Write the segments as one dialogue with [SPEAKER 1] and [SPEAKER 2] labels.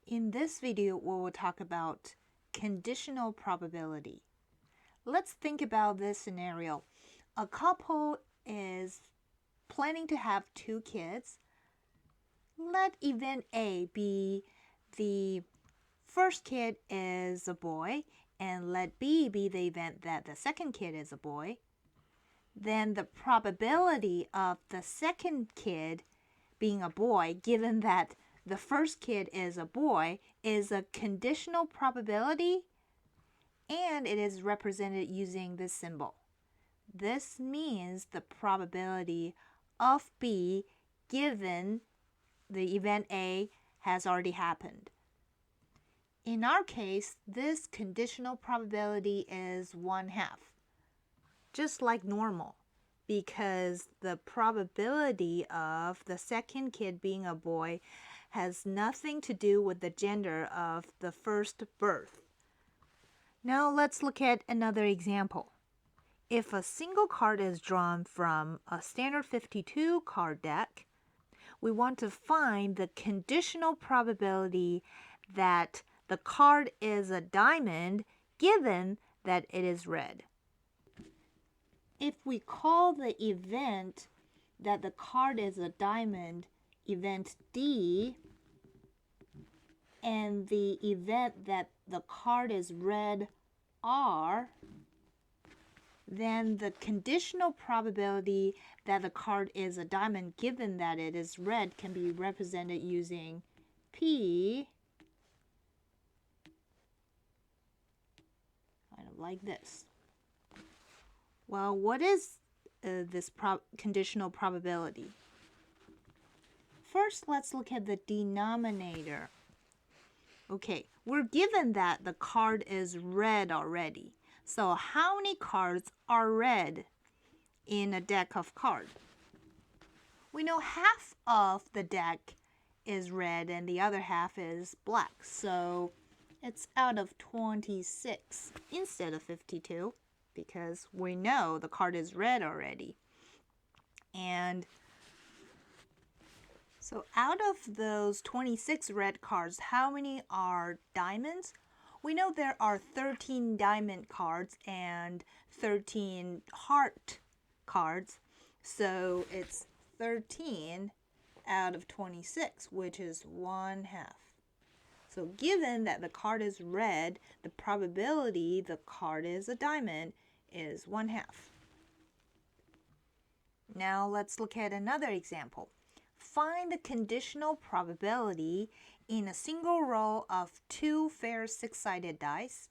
[SPEAKER 1] In this video, we will talk about conditional probability. Let's think about this scenario. A couple is planning to have 2 kids. Let event A be the first kid is a boy, and let B be the event that the second kid is a boy. Then the probability of the second kid being a boy, given that the first kid is a boy, is a conditional probability, and it is represented using this symbol. This means the probability of B given the event A has already happened. In our case, this conditional probability is 1/2, just like normal, because the probability of the second kid being a boy has nothing to do with the gender of the first birth. Now let's look at another example. If a single card is drawn from a standard 52 card deck, we want to find the conditional probability that the card is a diamond given that it is red. If we call the event that the card is a diamond event D, and the event that the card is red R, then the conditional probability that the card is a diamond given that it is red can be represented using P, kind of like this. Well, what is this conditional probability? First, let's look at the denominator. Okay, we're given that the card is red already. So how many cards are red in a deck of cards? We know half of the deck is red and the other half is black. So it's out of 26 instead of 52 because we know the card is red already. And so out of those 26 red cards, how many are diamonds? We know there are 13 diamond cards and 13 heart cards. So it's 13 out of 26, which is 1/2. So given that the card is red, the probability the card is a diamond is 1/2. Now let's look at another example. Find the conditional probability in a single row of 2 fair 6-sided dice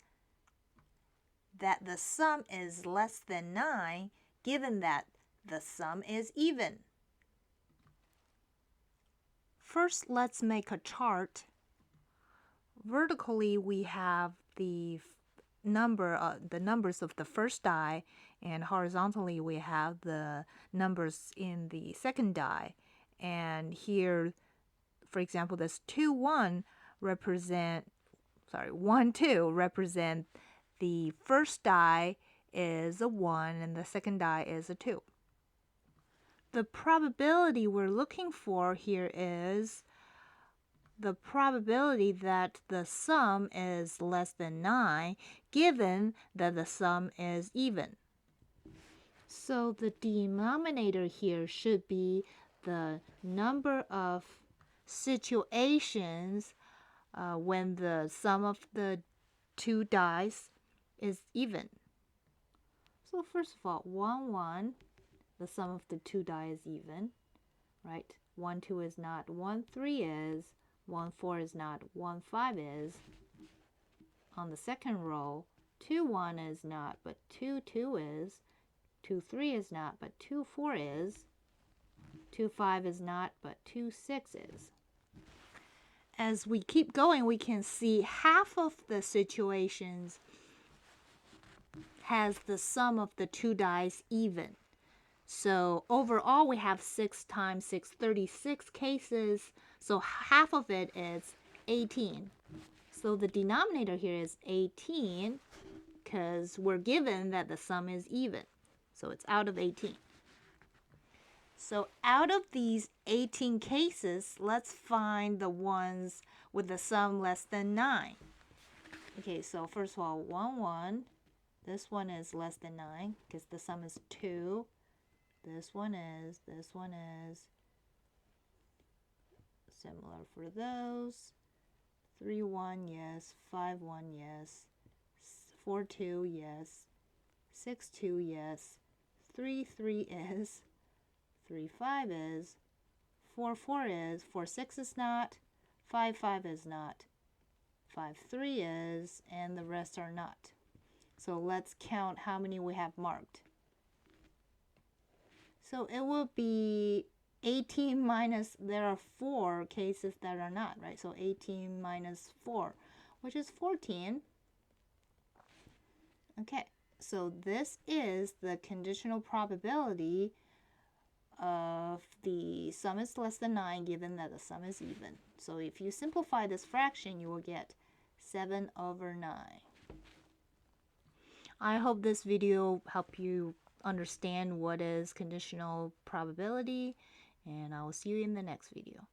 [SPEAKER 1] that the sum is less than 9, given that the sum is even. First, let's make a chart. Vertically, we have the numbers of the first die, and horizontally, we have the numbers in the second die. And here, for example, this 2, 1 represent, 1, 2 represent the first die is a 1 and the second die is a 2. The probability we're looking for here is the probability that the sum is less than 9, given that the sum is even. So the denominator here should be the number of situations when the sum of the 2 dice is even. So first of all, 1, 1, the sum of the 2 die is even, right? 1, 2 is not, 1, 3 is, 1, 4 is not, 1, 5 is. On the second row, 2, 1 is not, but 2, 2 is. 2, 3 is not, but 2, 4 is. 2, 5 is not, but 2, 6 is. As we keep going, we can see half of the situations has the sum of the 2 dice even. So overall, we have 6 times 6, 36 cases. So half of it is 18. So the denominator here is 18 because we're given that the sum is even. So it's out of 18. So out of these 18 cases, let's find the ones with the sum less than 9. Okay, so first of all, 1, 1. This one is less than 9 because the sum is 2. This one is. Similar for those. 3, 1, yes. 5, 1, yes. 4, 2, yes. 6, 2, yes. 3, 3 is. 3, 5 is. 4, 4 is. 4, 6 is not. 5, 5 is not. 5, 3 is. And the rest are not. So let's count how many we have marked. So it will be 18 minus, there are 4 cases that are not, right? So 18 minus 4, which is 14. Okay, so this is the conditional probability of the sum is less than 9 given that the sum is even. So if you simplify this fraction, you will get 7 over 9. I hope this video helped you understand what is conditional probability, and I will see you in the next video.